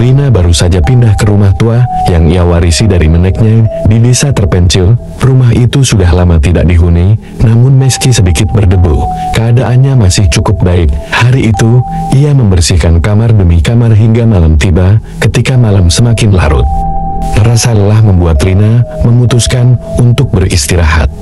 Rina baru saja pindah ke rumah tua yang ia warisi dari neneknya di desa terpencil. Rumah itu sudah lama tidak dihuni, namun meski sedikit berdebu, keadaannya masih cukup baik. Hari itu, ia membersihkan kamar demi kamar hingga malam tiba. Ketika malam semakin larut, rasa lelah membuat Rina memutuskan untuk beristirahat.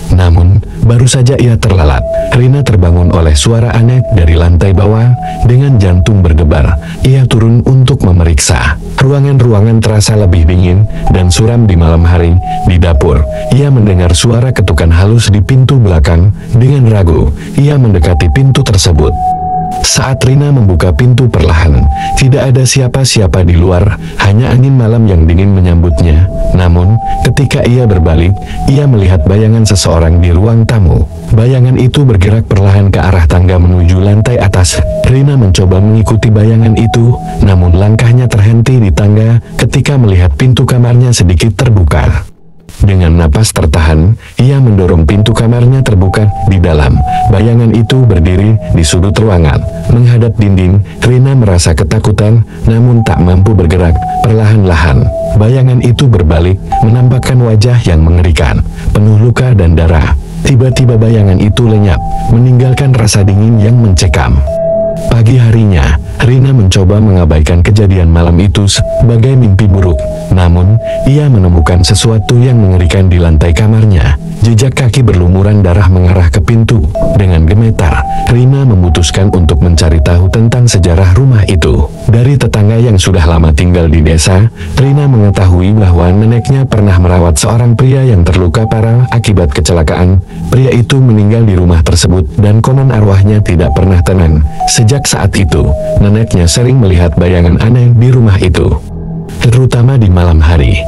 Namun, baru saja ia terlelap, Rina terbangun oleh suara aneh dari lantai bawah. Dengan jantung berdebar, ia turun untuk memeriksa. Ruangan-ruangan terasa lebih dingin dan suram di malam hari. Di dapur, ia mendengar suara ketukan halus di pintu belakang. Dengan ragu, ia mendekati pintu tersebut. Saat Rina membuka pintu perlahan, tidak ada siapa-siapa di luar, hanya angin malam yang dingin menyambutnya. Namun, ketika ia berbalik, ia melihat bayangan seseorang di ruang tamu. Bayangan itu bergerak perlahan ke arah tangga menuju lantai atas. Rina mencoba mengikuti bayangan itu, namun langkahnya terhenti di tangga ketika melihat pintu kamarnya sedikit terbuka. Dengan napas tertahan, ia mendorong pintu kamarnya terbuka. Di dalam, bayangan itu berdiri di sudut ruangan, menghadap dinding. Rina merasa ketakutan, namun tak mampu bergerak. Perlahan-lahan, bayangan itu berbalik, menampakkan wajah yang mengerikan, penuh luka dan darah. Tiba-tiba bayangan itu lenyap, meninggalkan rasa dingin yang mencekam. Pagi harinya, Rina mencoba mengabaikan kejadian malam itu sebagai mimpi buruk. Namun, ia menemukan sesuatu yang mengerikan di lantai kamarnya. Jejak kaki berlumuran darah mengarah ke pintu. Dengan gemetar, Rina memutuskan untuk mencari tahu tentang sejarah rumah itu. Dari tetangga yang sudah lama tinggal di desa, Rina mengetahui bahwa neneknya pernah merawat seorang pria yang terluka parah akibat kecelakaan. Pria itu meninggal di rumah tersebut dan konon arwahnya tidak pernah tenang. Sejak saat itu, neneknya sering melihat bayangan aneh di rumah itu, terutama di malam hari.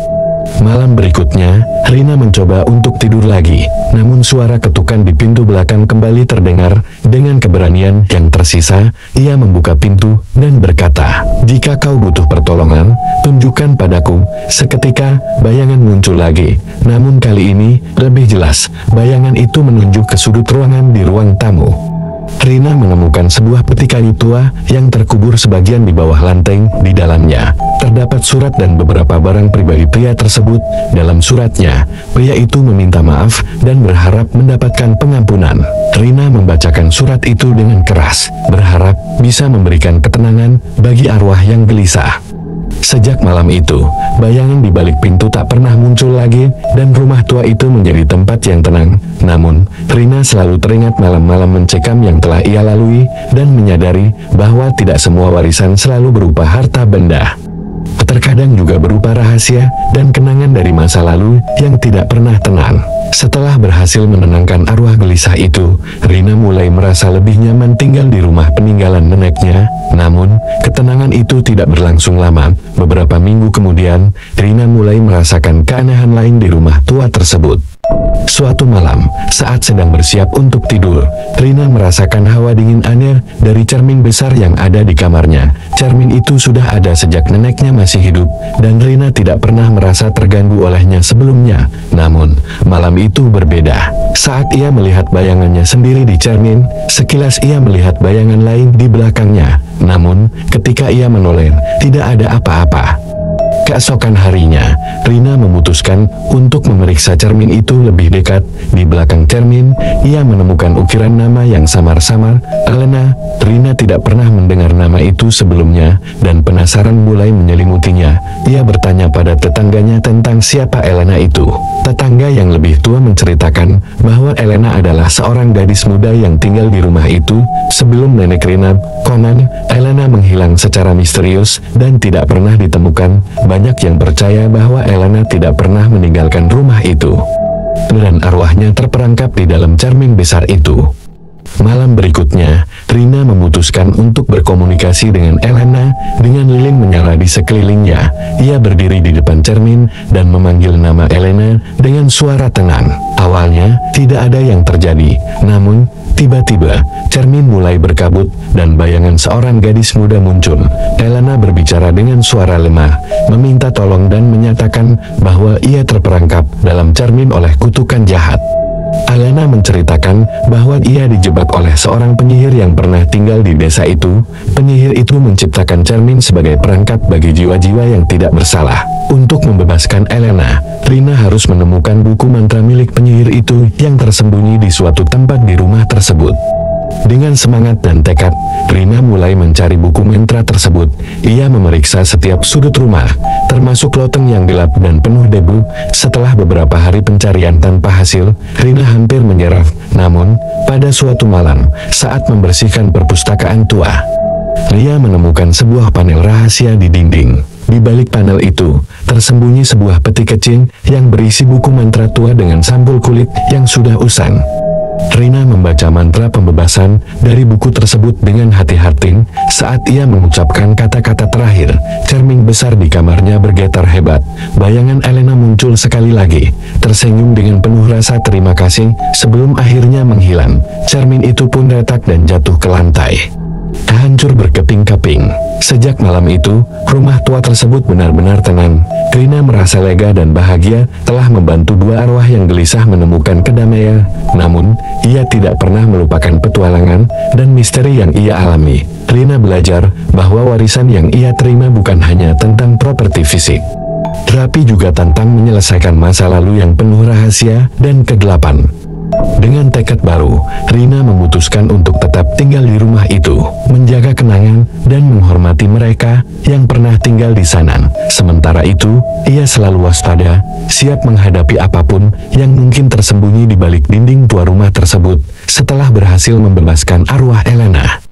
Malam berikutnya, Rina mencoba untuk tidur lagi, namun suara ketukan di pintu belakang kembali terdengar. Dengan keberanian yang tersisa, ia membuka pintu dan berkata, "Jika kau butuh pertolongan, tunjukkan padaku." Seketika, bayangan muncul lagi, namun kali ini lebih jelas. Bayangan itu menunjuk ke sudut ruangan di ruang tamu. Rina menemukan sebuah peti kayu tua yang terkubur sebagian di bawah lantai. Di dalamnya terdapat surat dan beberapa barang pribadi pria tersebut. Dalam suratnya, pria itu meminta maaf dan berharap mendapatkan pengampunan. Rina membacakan surat itu dengan keras, berharap bisa memberikan ketenangan bagi arwah yang gelisah. Sejak malam itu, bayangan di balik pintu tak pernah muncul lagi, dan rumah tua itu menjadi tempat yang tenang. Namun, Rina selalu teringat malam-malam mencekam yang telah ia lalui, dan menyadari bahwa tidak semua warisan selalu berupa harta benda. Terkadang juga berupa rahasia dan kenangan dari masa lalu yang tidak pernah tenang. Setelah berhasil menenangkan arwah gelisah itu, Rina mulai merasa lebih nyaman tinggal di rumah peninggalan neneknya. Namun, ketenangan itu tidak berlangsung lama. Beberapa minggu kemudian, Rina mulai merasakan keanehan lain di rumah tua tersebut. Suatu malam, saat sedang bersiap untuk tidur, Rina merasakan hawa dingin aneh dari cermin besar yang ada di kamarnya. Cermin itu sudah ada sejak neneknya masih hidup, dan Rina tidak pernah merasa terganggu olehnya sebelumnya. Namun, malam itu berbeda. Saat ia melihat bayangannya sendiri di cermin, sekilas ia melihat bayangan lain di belakangnya. Namun, ketika ia menoleh, tidak ada apa-apa. Keesokan harinya, Rina memutuskan untuk memeriksa cermin itu lebih dekat. Di belakang cermin, ia menemukan ukiran nama yang samar-samar, Elena. Rina tidak pernah mendengar nama itu sebelumnya, dan penasaran mulai menyelimutinya. Ia bertanya pada tetangganya tentang siapa Elena itu. Tetangga yang lebih tua menceritakan bahwa Elena adalah seorang gadis muda yang tinggal di rumah itu sebelum nenek Rina. Konon, Elena menghilang secara misterius dan tidak pernah ditemukan. Banyak yang percaya bahwa Elena tidak pernah meninggalkan rumah itu, dan arwahnya terperangkap di dalam cermin besar itu. Malam berikutnya, Rina memutuskan untuk berkomunikasi dengan Elena. Dengan lilin menyala di sekelilingnya, ia berdiri di depan cermin dan memanggil nama Elena dengan suara tenang. Awalnya, tidak ada yang terjadi, namun tiba-tiba, cermin mulai berkabut, dan bayangan seorang gadis muda muncul. Elena berbicara dengan suara lemah, meminta tolong dan menyatakan bahwa ia terperangkap dalam cermin oleh kutukan jahat. Alena menceritakan bahwa ia dijebak oleh seorang penyihir yang pernah tinggal di desa itu. Penyihir itu menciptakan cermin sebagai perangkat bagi jiwa-jiwa yang tidak bersalah. Untuk membebaskan Alena, Rina harus menemukan buku mantra milik penyihir itu yang tersembunyi di suatu tempat di rumah tersebut. Dengan semangat dan tekad, Rina mulai mencari buku mantra tersebut. Ia memeriksa setiap sudut rumah, termasuk loteng yang gelap dan penuh debu. Setelah beberapa hari pencarian tanpa hasil, Rina hampir menyerah. Namun, pada suatu malam, saat membersihkan perpustakaan tua, Ria menemukan sebuah panel rahasia di dinding. Di balik panel itu, tersembunyi sebuah peti kecil yang berisi buku mantra tua dengan sampul kulit yang sudah usang. Rina membaca mantra pembebasan dari buku tersebut dengan hati-hati. Saat ia mengucapkan kata-kata terakhir, cermin besar di kamarnya bergetar hebat. Bayangan Alena muncul sekali lagi, tersenyum dengan penuh rasa terima kasih. Sebelum akhirnya menghilang, cermin itu pun retak dan jatuh ke lantai, hancur berkeping-keping. Sejak malam itu, rumah tua tersebut benar-benar tenang. Rina merasa lega dan bahagia telah membantu dua arwah yang gelisah menemukan kedamaian. Namun, ia tidak pernah melupakan petualangan dan misteri yang ia alami. Rina belajar bahwa warisan yang ia terima bukan hanya tentang properti fisik, tetapi juga tentang menyelesaikan masa lalu yang penuh rahasia dan kegelapan. Dengan tekad baru, Rina memutuskan untuk tetap tinggal di rumah itu, menjaga kenangan, dan menghormati mereka yang pernah tinggal di sana. Sementara itu, ia selalu waspada, siap menghadapi apapun yang mungkin tersembunyi di balik dinding tua rumah tersebut. Setelah berhasil membebaskan arwah Alena,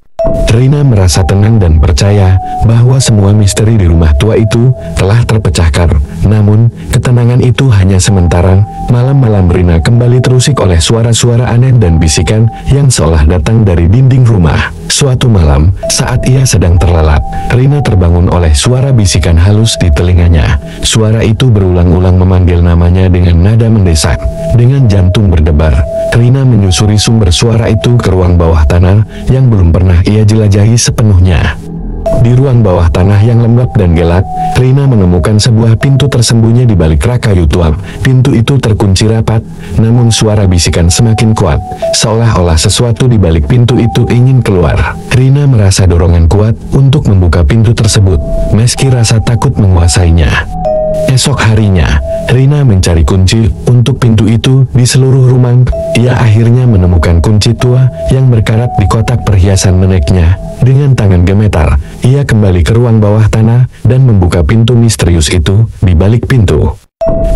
Rina merasa tenang dan percaya bahwa semua misteri di rumah tua itu telah terpecahkan. Namun, ketenangan itu hanya sementara. Malam-malam Rina kembali terusik oleh suara-suara aneh dan bisikan yang seolah datang dari dinding rumah. Suatu malam, saat ia sedang terlelap, Rina terbangun oleh suara bisikan halus di telinganya. Suara itu berulang-ulang memanggil namanya dengan nada mendesak. Dengan jantung berdebar, Rina menyusuri sumber suara itu ke ruang bawah tanah yang belum pernah ia jelajahi sepenuhnya. Di ruang bawah tanah yang lembab dan gelap, Rina menemukan sebuah pintu tersembunyi di balik rak kayu tua. Pintu itu terkunci rapat, namun suara bisikan semakin kuat, seolah-olah sesuatu di balik pintu itu ingin keluar. Rina merasa dorongan kuat untuk membuka pintu tersebut, meski rasa takut menguasainya. Esok harinya, Rina mencari kunci untuk pintu itu di seluruh rumah. Ia akhirnya menemukan kunci tua yang berkarat di kotak perhiasan meneknya. Dengan tangan gemetar, ia kembali ke ruang bawah tanah dan membuka pintu misterius itu. Di balik pintu,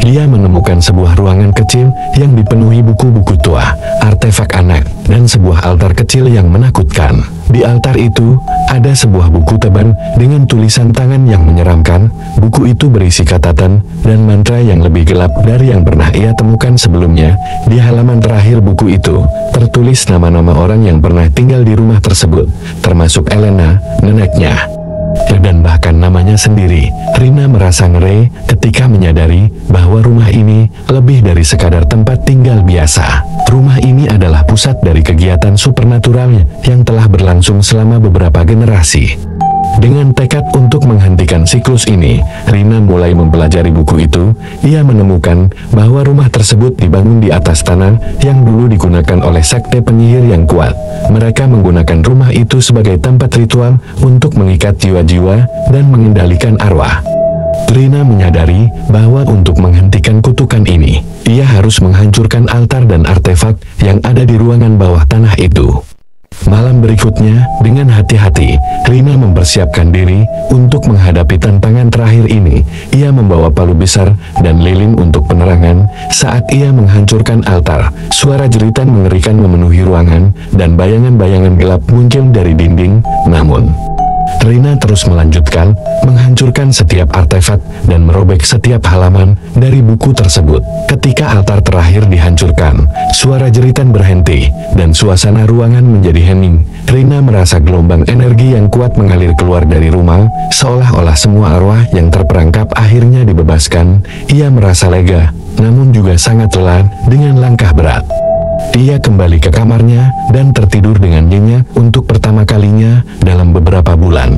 dia menemukan sebuah ruangan kecil yang dipenuhi buku-buku tua, artefak anak, dan sebuah altar kecil yang menakutkan. Di altar itu, ada sebuah buku tebal dengan tulisan tangan yang menyeramkan. Buku itu berisi catatan dan mantra yang lebih gelap dari yang pernah ia temukan sebelumnya. Di halaman terakhir buku itu, tertulis nama-nama orang yang pernah tinggal di rumah tersebut, termasuk Alena, neneknya, dan bahkan namanya sendiri. Rina merasa ngeri ketika menyadari bahwa rumah ini lebih dari sekadar tempat tinggal biasa. Rumah ini adalah pusat dari kegiatan supernatural yang telah berlangsung selama beberapa generasi. Dengan tekad untuk menghentikan siklus ini, Rina mulai mempelajari buku itu. Ia menemukan bahwa rumah tersebut dibangun di atas tanah yang dulu digunakan oleh sekte penyihir yang kuat. Mereka menggunakan rumah itu sebagai tempat ritual untuk mengikat jiwa-jiwa dan mengendalikan arwah. Rina menyadari bahwa untuk menghentikan kutukan ini, ia harus menghancurkan altar dan artefak yang ada di ruangan bawah tanah itu. Malam berikutnya, dengan hati-hati, Rina mempersiapkan diri untuk menghadapi tantangan terakhir ini. Ia membawa palu besar dan lilin untuk penerangan. Saat ia menghancurkan altar, suara jeritan mengerikan memenuhi ruangan, dan bayangan-bayangan gelap muncul dari dinding. Namun, Rina terus melanjutkan, menghancurkan setiap artefak dan merobek setiap halaman dari buku tersebut. Ketika altar terakhir dihancurkan, suara jeritan berhenti, dan suasana ruangan menjadi hening. Rina merasa gelombang energi yang kuat mengalir keluar dari rumah, seolah-olah semua arwah yang terperangkap akhirnya dibebaskan. Ia merasa lega, namun juga sangat lelah dengan langkah berat. Dia kembali ke kamarnya dan tertidur dengan nyenyak untuk pertama kalinya dalam beberapa bulan.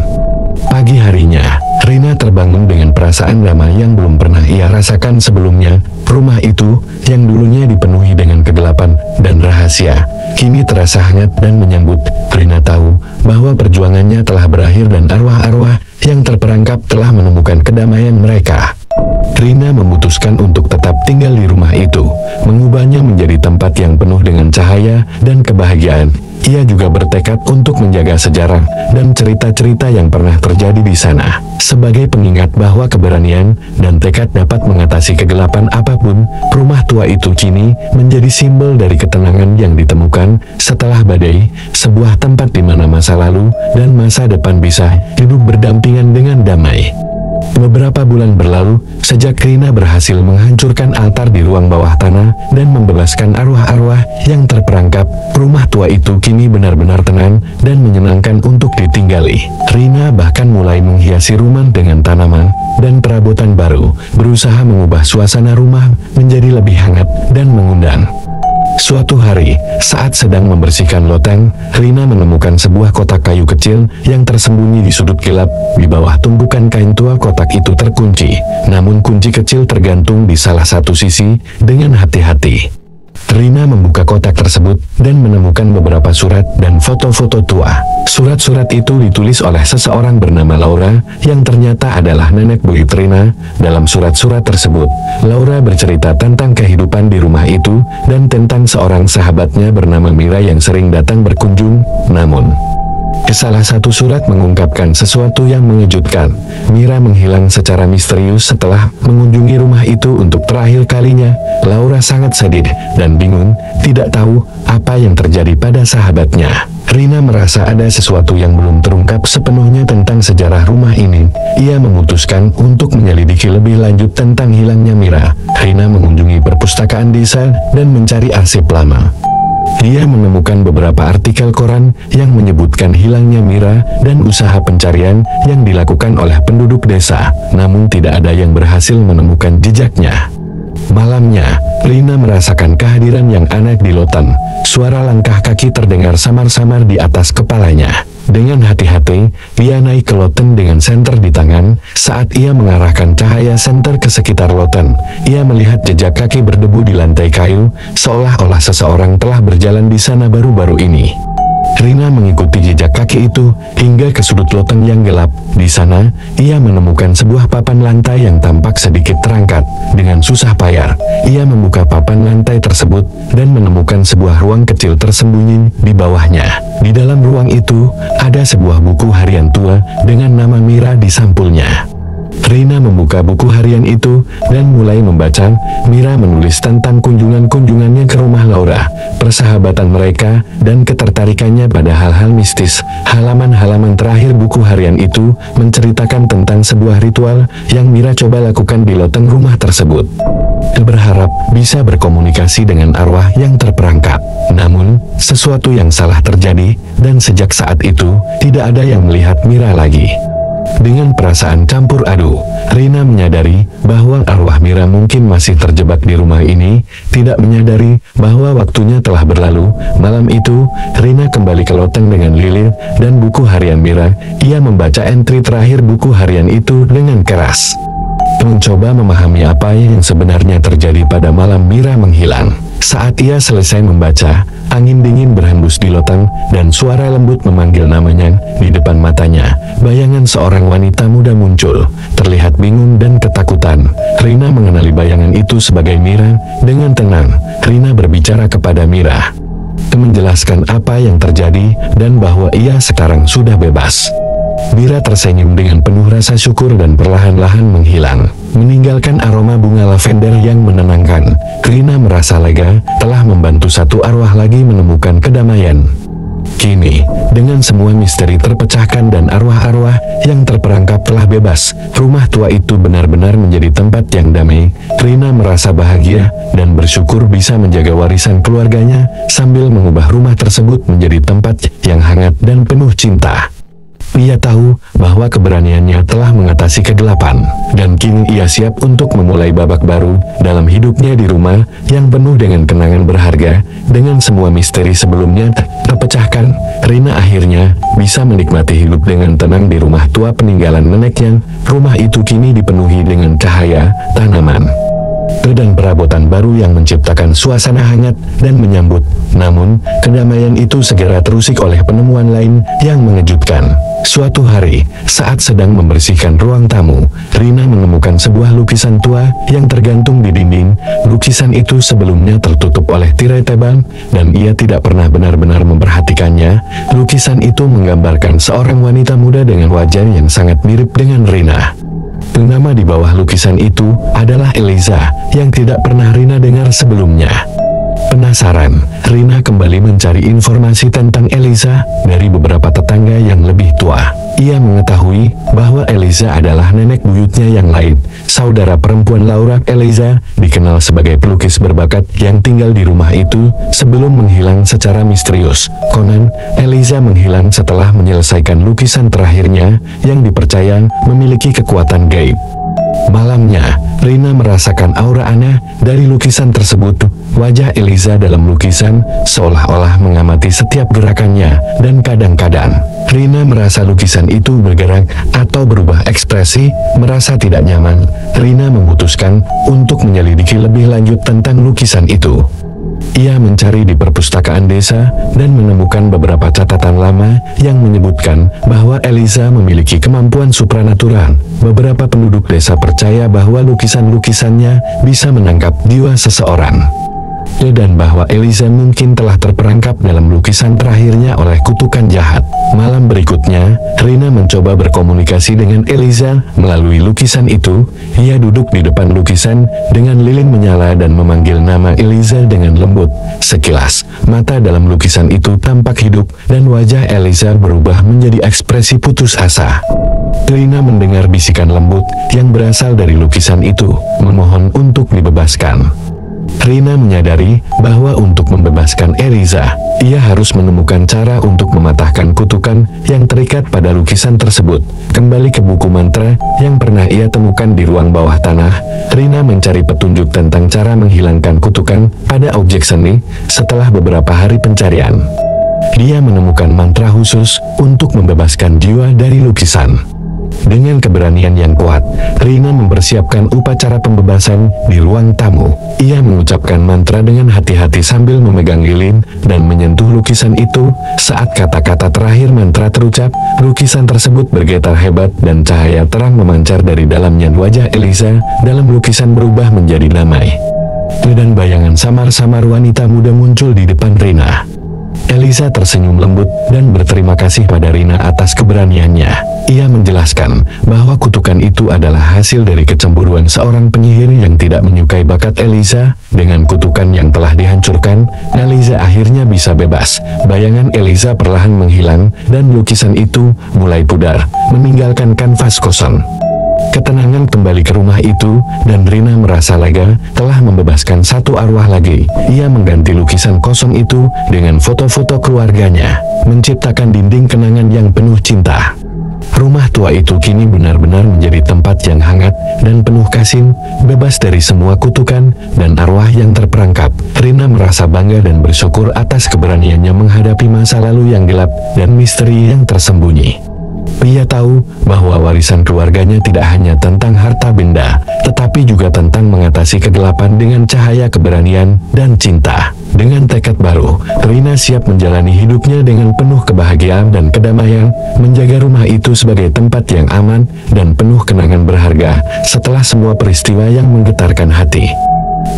Pagi harinya, Rina terbangun dengan perasaan damai yang belum pernah ia rasakan sebelumnya. Rumah itu, yang dulunya dipenuhi dengan kegelapan dan rahasia, kini terasa hangat dan menyambut. Rina tahu bahwa perjuangannya telah berakhir dan arwah-arwah yang terperangkap telah menemukan kedamaian mereka. Rina memutuskan untuk tetap tinggal di rumah itu, mengubahnya menjadi tempat yang penuh dengan cahaya dan kebahagiaan. Ia juga bertekad untuk menjaga sejarah dan cerita-cerita yang pernah terjadi di sana, sebagai pengingat bahwa keberanian dan tekad dapat mengatasi kegelapan apapun. Rumah tua itu kini menjadi simbol dari ketenangan yang ditemukan setelah badai, sebuah tempat di mana masa lalu dan masa depan bisa hidup berdampingan dengan damai. Beberapa bulan berlalu, sejak Rina berhasil menghancurkan altar di ruang bawah tanah dan membebaskan arwah-arwah yang terperangkap, rumah tua itu kini benar-benar tenang dan menyenangkan untuk ditinggali. Rina bahkan mulai menghiasi rumah dengan tanaman dan perabotan baru, berusaha mengubah suasana rumah menjadi lebih hangat dan mengundang. Suatu hari, saat sedang membersihkan loteng, Rina menemukan sebuah kotak kayu kecil yang tersembunyi di sudut gelap. Di bawah tumpukan kain tua, kotak itu terkunci, namun kunci kecil tergantung di salah satu sisi. Dengan hati-hati, Rina membuka kotak tersebut dan menemukan beberapa surat dan foto-foto tua. Surat-surat itu ditulis oleh seseorang bernama Laura, yang ternyata adalah nenek buyut Rina. Dalam surat-surat tersebut, Laura bercerita tentang kehidupan di rumah itu dan tentang seorang sahabatnya bernama Mira yang sering datang berkunjung. Namun, salah satu surat mengungkapkan sesuatu yang mengejutkan. Mira menghilang secara misterius setelah mengunjungi rumah itu untuk terakhir kalinya. Laura sangat sedih dan bingung, tidak tahu apa yang terjadi pada sahabatnya. Rina merasa ada sesuatu yang belum terungkap sepenuhnya tentang sejarah rumah ini. Ia memutuskan untuk menyelidiki lebih lanjut tentang hilangnya Mira. Rina mengunjungi perpustakaan desa dan mencari arsip lama. Dia menemukan beberapa artikel koran yang menyebutkan hilangnya Mira dan usaha pencarian yang dilakukan oleh penduduk desa, namun tidak ada yang berhasil menemukan jejaknya. Malamnya, Rina merasakan kehadiran yang aneh di lotan. Suara langkah kaki terdengar samar-samar di atas kepalanya. Dengan hati-hati, ia naik ke loten dengan senter di tangan. Saat ia mengarahkan cahaya senter ke sekitar loten, ia melihat jejak kaki berdebu di lantai kayu, seolah-olah seseorang telah berjalan di sana baru-baru ini. Rina mengikuti jejak kaki itu hingga ke sudut loten yang gelap. Di sana, ia menemukan sebuah papan lantai yang tampak sedikit terangkat. Dengan susah payah, ia membuka papan lantai tersebut dan menemukan sebuah ruang kecil tersembunyi di bawahnya. Di dalam ruang itu, ada sebuah buku harian tua dengan nama Mira di sampulnya. Rina membuka buku harian itu dan mulai membaca. Mira menulis tentang kunjungan-kunjungannya ke rumah Laura, persahabatan mereka, dan ketertarikannya pada hal-hal mistis. Halaman-halaman terakhir buku harian itu menceritakan tentang sebuah ritual yang Mira coba lakukan di loteng rumah tersebut. Berharap bisa berkomunikasi dengan arwah yang terperangkap. Namun, sesuatu yang salah terjadi, dan sejak saat itu, tidak ada yang melihat Mira lagi. Dengan perasaan campur aduk, Rina menyadari bahwa arwah Mira mungkin masih terjebak di rumah ini, tidak menyadari bahwa waktunya telah berlalu. Malam itu, Rina kembali ke loteng dengan lilin dan buku harian Mira. Ia membaca entry terakhir buku harian itu dengan keras, mencoba memahami apa yang sebenarnya terjadi pada malam Mira menghilang. Saat ia selesai membaca, angin dingin berhembus di loteng, dan suara lembut memanggil namanya. Di depan matanya, bayangan seorang wanita muda muncul, terlihat bingung dan ketakutan. Rina mengenali bayangan itu sebagai Mira. Dengan tenang, Rina berbicara kepada Mira, menjelaskan apa yang terjadi, dan bahwa ia sekarang sudah bebas. Mira tersenyum dengan penuh rasa syukur dan perlahan-lahan menghilang, meninggalkan aroma bunga lavender yang menenangkan. Rina merasa lega, telah membantu satu arwah lagi menemukan kedamaian. Kini, dengan semua misteri terpecahkan dan arwah-arwah yang terperangkap telah bebas, rumah tua itu benar-benar menjadi tempat yang damai. Rina merasa bahagia dan bersyukur bisa menjaga warisan keluarganya sambil mengubah rumah tersebut menjadi tempat yang hangat dan penuh cinta. Ia tahu bahwa keberaniannya telah mengatasi kegelapan, dan kini ia siap untuk memulai babak baru dalam hidupnya di rumah yang penuh dengan kenangan berharga. Dengan semua misteri sebelumnya terpecahkan, Rina akhirnya bisa menikmati hidup dengan tenang di rumah tua peninggalan neneknya. Rumah itu kini dipenuhi dengan cahaya, tanaman, dan perabotan baru yang menciptakan suasana hangat dan menyambut. Namun, kedamaian itu segera terusik oleh penemuan lain yang mengejutkan. Suatu hari, saat sedang membersihkan ruang tamu, Rina menemukan sebuah lukisan tua yang tergantung di dinding. Lukisan itu sebelumnya tertutup oleh tirai tebal, dan ia tidak pernah benar-benar memperhatikannya. Lukisan itu menggambarkan seorang wanita muda dengan wajah yang sangat mirip dengan Rina. Nama di bawah lukisan itu adalah Eliza, yang tidak pernah Rina dengar sebelumnya. Penasaran, Rina kembali mencari informasi tentang Eliza dari beberapa tetangga yang lebih tua. Ia mengetahui bahwa Eliza adalah nenek buyutnya yang lain. Saudara perempuan Laura, Eliza, dikenal sebagai pelukis berbakat yang tinggal di rumah itu sebelum menghilang secara misterius. Konon, Eliza menghilang setelah menyelesaikan lukisan terakhirnya yang dipercaya memiliki kekuatan gaib. Malamnya, Rina merasakan aura aneh dari lukisan tersebut. Wajah Eliza dalam lukisan seolah-olah mengamati setiap gerakannya, dan kadang-kadang Rina merasa lukisan itu bergerak atau berubah ekspresi. Merasa tidak nyaman, Rina memutuskan untuk menyelidiki lebih lanjut tentang lukisan itu. Ia mencari di perpustakaan desa dan menemukan beberapa catatan lama yang menyebutkan bahwa Eliza memiliki kemampuan supranatural. Beberapa penduduk desa percaya bahwa lukisan-lukisannya bisa menangkap jiwa seseorang, dan bahwa Eliza mungkin telah terperangkap dalam lukisan terakhirnya oleh kutukan jahat. Malam berikutnya, Rina mencoba berkomunikasi dengan Eliza melalui lukisan itu. Ia duduk di depan lukisan dengan lilin menyala dan memanggil nama Eliza dengan lembut. Sekilas, mata dalam lukisan itu tampak hidup dan wajah Eliza berubah menjadi ekspresi putus asa. Rina mendengar bisikan lembut yang berasal dari lukisan itu, memohon untuk dibebaskan. Rina menyadari bahwa untuk membebaskan Eliza, ia harus menemukan cara untuk mematahkan kutukan yang terikat pada lukisan tersebut. Kembali ke buku mantra yang pernah ia temukan di ruang bawah tanah, Rina mencari petunjuk tentang cara menghilangkan kutukan pada objek seni. Setelah beberapa hari pencarian, dia menemukan mantra khusus untuk membebaskan jiwa dari lukisan. Dengan keberanian yang kuat, Rina mempersiapkan upacara pembebasan di ruang tamu. Ia mengucapkan mantra dengan hati-hati sambil memegang lilin dan menyentuh lukisan itu. Saat kata-kata terakhir mantra terucap, lukisan tersebut bergetar hebat dan cahaya terang memancar dari dalamnya. Wajah Eliza dalam lukisan berubah menjadi damai, dan bayangan samar-samar wanita muda muncul di depan Rina. Eliza tersenyum lembut dan berterima kasih pada Rina atas keberaniannya. Ia menjelaskan bahwa kutukan itu adalah hasil dari kecemburuan seorang penyihir yang tidak menyukai bakat Eliza. Dengan kutukan yang telah dihancurkan, Eliza akhirnya bisa bebas. Bayangan Eliza perlahan menghilang dan lukisan itu mulai pudar, meninggalkan kanvas kosong. Ketenangan kembali ke rumah itu, dan Rina merasa lega telah membebaskan satu arwah lagi. Ia mengganti lukisan kosong itu dengan foto-foto keluarganya, menciptakan dinding kenangan yang penuh cinta. Rumah tua itu kini benar-benar menjadi tempat yang hangat dan penuh kasih, bebas dari semua kutukan dan arwah yang terperangkap. Rina merasa bangga dan bersyukur atas keberaniannya menghadapi masa lalu yang gelap dan misteri yang tersembunyi. Ia tahu bahwa warisan keluarganya tidak hanya tentang harta benda, tetapi juga tentang mengatasi kegelapan dengan cahaya keberanian dan cinta. Dengan tekad baru, Rina siap menjalani hidupnya dengan penuh kebahagiaan dan kedamaian, menjaga rumah itu sebagai tempat yang aman dan penuh kenangan berharga. Setelah semua peristiwa yang menggetarkan hati,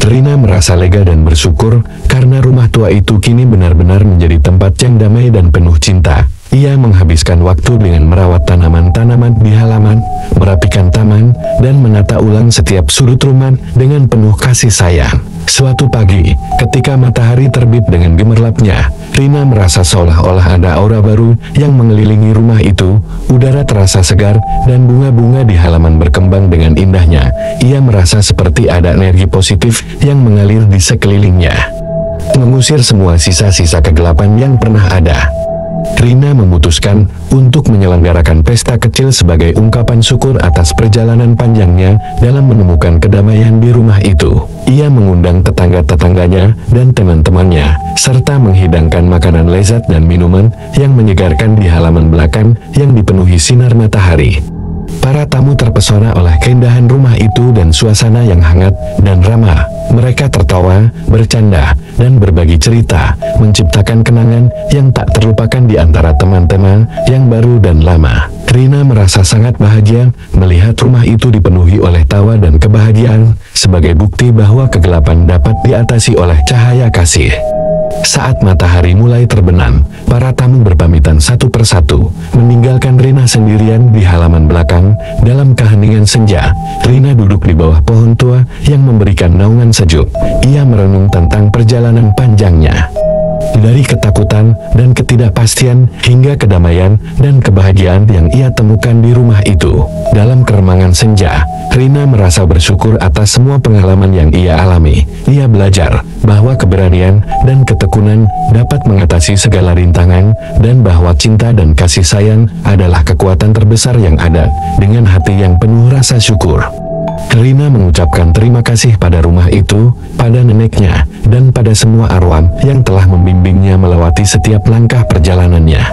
Rina merasa lega dan bersyukur karena rumah tua itu kini benar-benar menjadi tempat yang damai dan penuh cinta. Ia menghabiskan waktu dengan merawat tanaman-tanaman di halaman, merapikan taman, dan menata ulang setiap sudut rumah dengan penuh kasih sayang. Suatu pagi, ketika matahari terbit dengan gemerlapnya, Rina merasa seolah-olah ada aura baru yang mengelilingi rumah itu. Udara terasa segar, dan bunga-bunga di halaman berkembang dengan indahnya. Ia merasa seperti ada energi positif yang mengalir di sekelilingnya, mengusir semua sisa-sisa kegelapan yang pernah ada. Rina memutuskan untuk menyelenggarakan pesta kecil sebagai ungkapan syukur atas perjalanan panjangnya dalam menemukan kedamaian di rumah itu. Ia mengundang tetangga-tetangganya dan teman-temannya, serta menghidangkan makanan lezat dan minuman yang menyegarkan di halaman belakang yang dipenuhi sinar matahari. Para tamu terpesona oleh keindahan rumah itu dan suasana yang hangat dan ramah. Mereka tertawa, bercanda, dan berbagi cerita, menciptakan kenangan yang tak terlupakan di antara teman-teman yang baru dan lama. Rina merasa sangat bahagia melihat rumah itu dipenuhi oleh tawa dan kebahagiaan, sebagai bukti bahwa kegelapan dapat diatasi oleh cahaya kasih. Saat matahari mulai terbenam, para tamu berpamitan satu persatu, meninggalkan Rina sendirian di halaman belakang. Dalam keheningan senja, Rina duduk di bawah pohon tua yang memberikan naungan sejuk. Ia merenung tentang perjalanan panjangnya. Dari ketakutan dan ketidakpastian hingga kedamaian dan kebahagiaan yang ia temukan di rumah itu. Dalam keremangan senja, Rina merasa bersyukur atas semua pengalaman yang ia alami. Ia belajar bahwa keberanian dan ketekunan dapat mengatasi segala rintangan, dan bahwa cinta dan kasih sayang adalah kekuatan terbesar yang ada. Dengan hati yang penuh rasa syukur, Rina mengucapkan terima kasih pada rumah itu, pada neneknya, dan pada semua arwah yang telah membimbingnya melewati setiap langkah perjalanannya.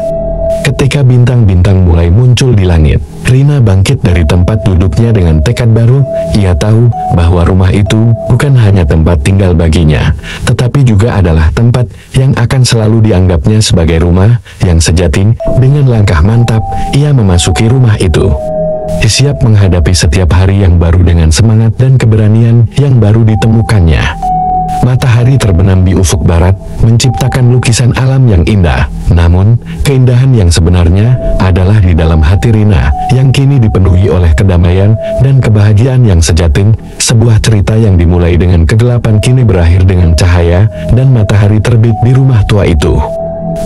Ketika bintang-bintang mulai muncul di langit, Rina bangkit dari tempat duduknya dengan tekad baru. Ia tahu bahwa rumah itu bukan hanya tempat tinggal baginya, tetapi juga adalah tempat yang akan selalu dianggapnya sebagai rumah yang sejati. Dengan langkah mantap, ia memasuki rumah itu, siap menghadapi setiap hari yang baru dengan semangat dan keberanian yang baru ditemukannya. Matahari terbenam di ufuk barat, menciptakan lukisan alam yang indah. Namun, keindahan yang sebenarnya adalah di dalam hati Rina, yang kini dipenuhi oleh kedamaian dan kebahagiaan yang sejati. Sebuah cerita yang dimulai dengan kegelapan kini berakhir dengan cahaya, dan matahari terbit di rumah tua itu.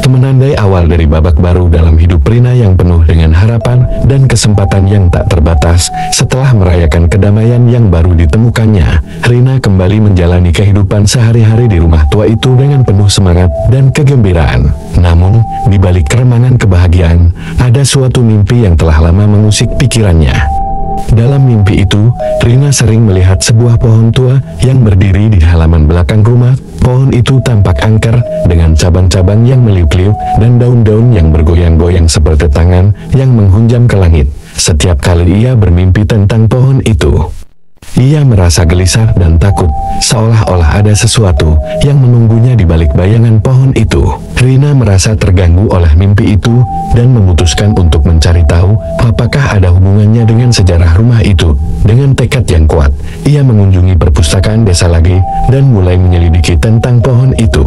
Menandai awal dari babak baru dalam hidup Rina yang penuh dengan harapan dan kesempatan yang tak terbatas. Setelah merayakan kedamaian yang baru ditemukannya, Rina kembali menjalani kehidupan sehari-hari di rumah tua itu dengan penuh semangat dan kegembiraan. Namun, di balik keremangan kebahagiaan, ada suatu mimpi yang telah lama mengusik pikirannya. Dalam mimpi itu, Rina sering melihat sebuah pohon tua yang berdiri di halaman belakang rumah. Pohon itu tampak angker, dengan cabang-cabang yang meliuk-liuk dan daun-daun yang bergoyang-goyang seperti tangan yang menghunjam ke langit. Setiap kali ia bermimpi tentang pohon itu, ia merasa gelisah dan takut, seolah-olah ada sesuatu yang menunggunya di balik bayangan pohon itu. Rina merasa terganggu oleh mimpi itu dan memutuskan untuk mencari tahu apakah ada hubungannya dengan sejarah rumah itu. Dengan tekad yang kuat, ia mengunjungi perpustakaan desa lagi dan mulai menyelidiki tentang pohon itu.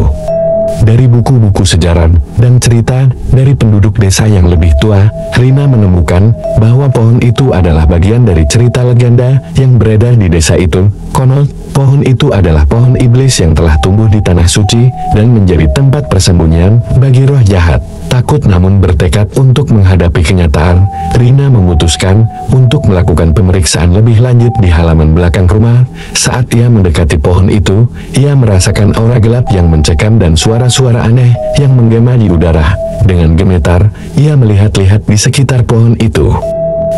Dari buku-buku sejarah dan cerita dari penduduk desa yang lebih tua, Rina menemukan bahwa pohon itu adalah bagian dari cerita legenda yang beredar di desa itu. Konon, pohon itu adalah pohon iblis yang telah tumbuh di tanah suci dan menjadi tempat persembunyian bagi roh jahat. Takut namun bertekad untuk menghadapi kenyataan, Rina memutuskan untuk melakukan pemeriksaan lebih lanjut di halaman belakang rumah. Saat ia mendekati pohon itu, ia merasakan aura gelap yang mencekam dan suara-suara aneh yang menggema di udara. Dengan gemetar, ia melihat-lihat di sekitar pohon itu,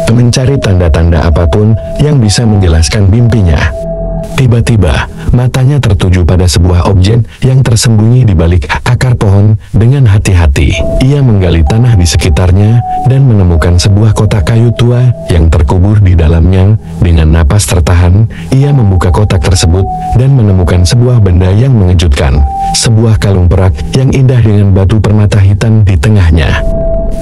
mencari tanda-tanda apapun yang bisa menjelaskan mimpinya. Tiba-tiba, matanya tertuju pada sebuah objek yang tersembunyi di balik akar pohon. Dengan hati-hati, ia menggali tanah di sekitarnya dan menemukan sebuah kotak kayu tua yang terkubur di dalamnya. Dengan napas tertahan, ia membuka kotak tersebut dan menemukan sebuah benda yang mengejutkan. Sebuah kalung perak yang indah dengan batu permata hitam di tengahnya.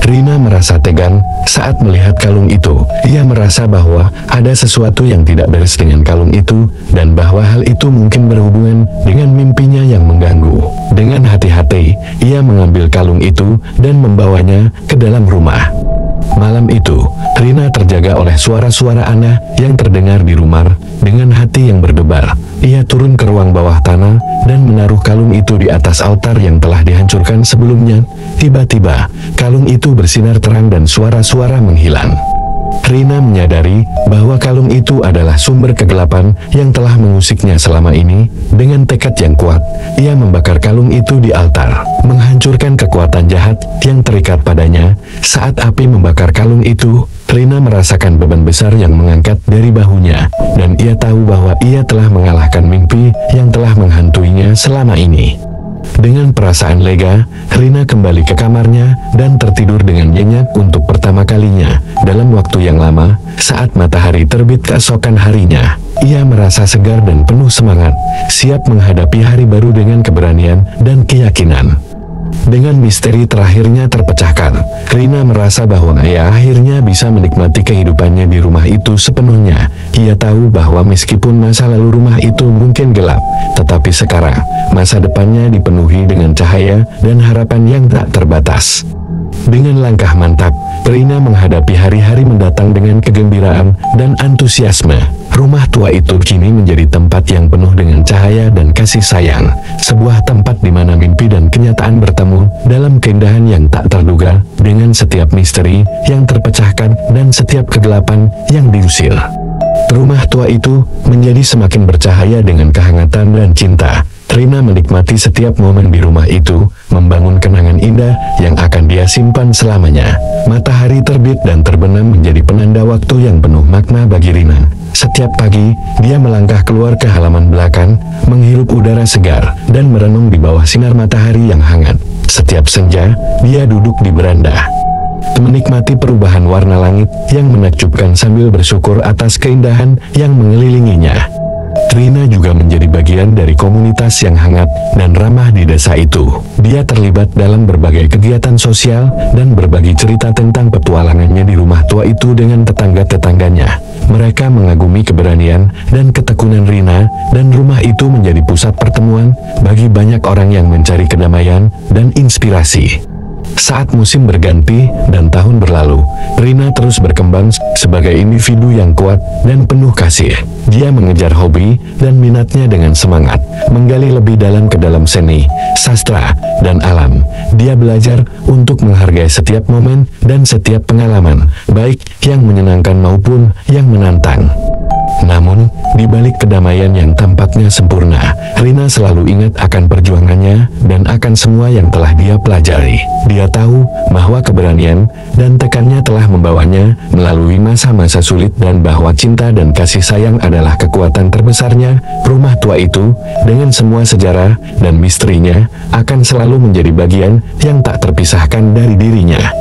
Rina merasa tegang saat melihat kalung itu. Ia merasa bahwa ada sesuatu yang tidak beres dengan kalung itu, dan bahwa hal itu mungkin berhubungan dengan mimpinya yang mengganggu. Dengan hati-hati, ia mengambil kalung itu dan membawanya ke dalam rumah. Malam itu, Rina terjaga oleh suara-suara aneh yang terdengar di rumah. Dengan hati yang berdebar, ia turun ke ruang bawah tanah dan menaruh kalung itu di atas altar yang telah dihancurkan sebelumnya. Tiba-tiba, kalung itu bersinar terang dan suara-suara menghilang. Rina menyadari bahwa kalung itu adalah sumber kegelapan yang telah mengusiknya selama ini. Dengan tekad yang kuat, ia membakar kalung itu di altar, menghancurkan kekuatan jahat yang terikat padanya. Saat api membakar kalung itu, Rina merasakan beban besar yang mengangkat dari bahunya, dan ia tahu bahwa ia telah mengalahkan mimpi yang telah menghantuinya selama ini. Dengan perasaan lega, Rina kembali ke kamarnya dan tertidur dengan nyenyak untuk pertama kalinya dalam waktu yang lama. Saat matahari terbit keesokan harinya, ia merasa segar dan penuh semangat, siap menghadapi hari baru dengan keberanian dan keyakinan. Dengan misteri terakhirnya terpecahkan, Rina merasa bahwa ia akhirnya bisa menikmati kehidupannya di rumah itu sepenuhnya. Ia tahu bahwa meskipun masa lalu rumah itu mungkin gelap, tetapi sekarang, masa depannya dipenuhi dengan cahaya dan harapan yang tak terbatas. Dengan langkah mantap, Rina menghadapi hari-hari mendatang dengan kegembiraan dan antusiasme. Rumah tua itu kini menjadi tempat yang penuh dengan cahaya dan kasih sayang. Sebuah tempat di mana mimpi dan kenyataan bertemu dalam keindahan yang tak terduga, dengan setiap misteri yang terpecahkan dan setiap kegelapan yang diusir. Rumah tua itu menjadi semakin bercahaya dengan kehangatan dan cinta. Rina menikmati setiap momen di rumah itu, membangun kenangan indah yang akan dia simpan selamanya. Matahari terbit dan terbenam menjadi penanda waktu yang penuh makna bagi Rina. Setiap pagi, dia melangkah keluar ke halaman belakang, menghirup udara segar, dan merenung di bawah sinar matahari yang hangat. Setiap senja, dia duduk di beranda, menikmati perubahan warna langit yang menakjubkan sambil bersyukur atas keindahan yang mengelilinginya. Rina juga menjadi bagian dari komunitas yang hangat dan ramah di desa itu. Dia terlibat dalam berbagai kegiatan sosial dan berbagi cerita tentang petualangannya di rumah tua itu dengan tetangga-tetangganya. Mereka mengagumi keberanian dan ketekunan Rina, dan rumah itu menjadi pusat pertemuan bagi banyak orang yang mencari kedamaian dan inspirasi. Saat musim berganti dan tahun berlalu, Rina terus berkembang sebagai individu yang kuat dan penuh kasih. Dia mengejar hobi dan minatnya dengan semangat, menggali lebih dalam ke dalam seni, sastra, dan alam. Dia belajar untuk menghargai setiap momen dan setiap pengalaman, baik yang menyenangkan maupun yang menantang. Namun, di balik kedamaian yang tampaknya sempurna, Rina selalu ingat akan perjuangannya dan akan semua yang telah dia pelajari. Dia tahu bahwa keberanian dan tekannya telah membawanya melalui masa-masa sulit, dan bahwa cinta dan kasih sayang adalah kekuatan terbesarnya. Rumah tua itu, dengan semua sejarah dan misterinya, akan selalu menjadi bagian yang tak terpisahkan dari dirinya.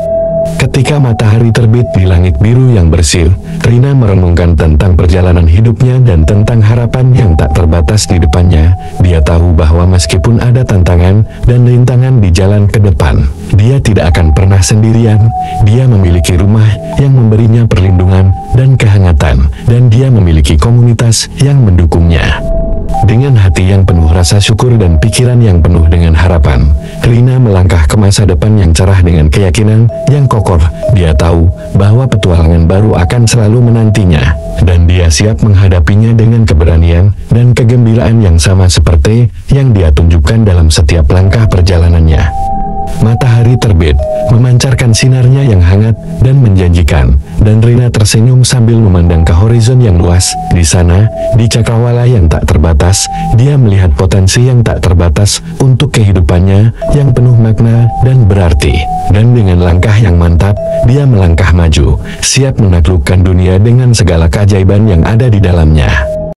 Ketika matahari terbit di langit biru yang bersih, Rina merenungkan tentang perjalanan hidupnya dan tentang harapan yang tak terbatas di depannya. Dia tahu bahwa meskipun ada tantangan dan rintangan di jalan ke depan, dia tidak akan pernah sendirian. Dia memiliki rumah yang memberinya perlindungan dan kehangatan, dan dia memiliki komunitas yang mendukungnya. Dengan hati yang penuh rasa syukur dan pikiran yang penuh dengan harapan, Rina melangkah ke masa depan yang cerah dengan keyakinan yang kokoh. Dia tahu bahwa petualangan baru akan selalu menantinya, dan dia siap menghadapinya dengan keberanian dan kegembiraan yang sama seperti yang dia tunjukkan dalam setiap langkah perjalanannya. Matahari terbit, memancarkan sinarnya yang hangat dan menjanjikan, dan Rina tersenyum sambil memandang ke horizon yang luas. Di sana, di cakrawala yang tak terbatas, dia melihat potensi yang tak terbatas untuk kehidupannya yang penuh makna dan berarti. Dan dengan langkah yang mantap, dia melangkah maju, siap menaklukkan dunia dengan segala keajaiban yang ada di dalamnya.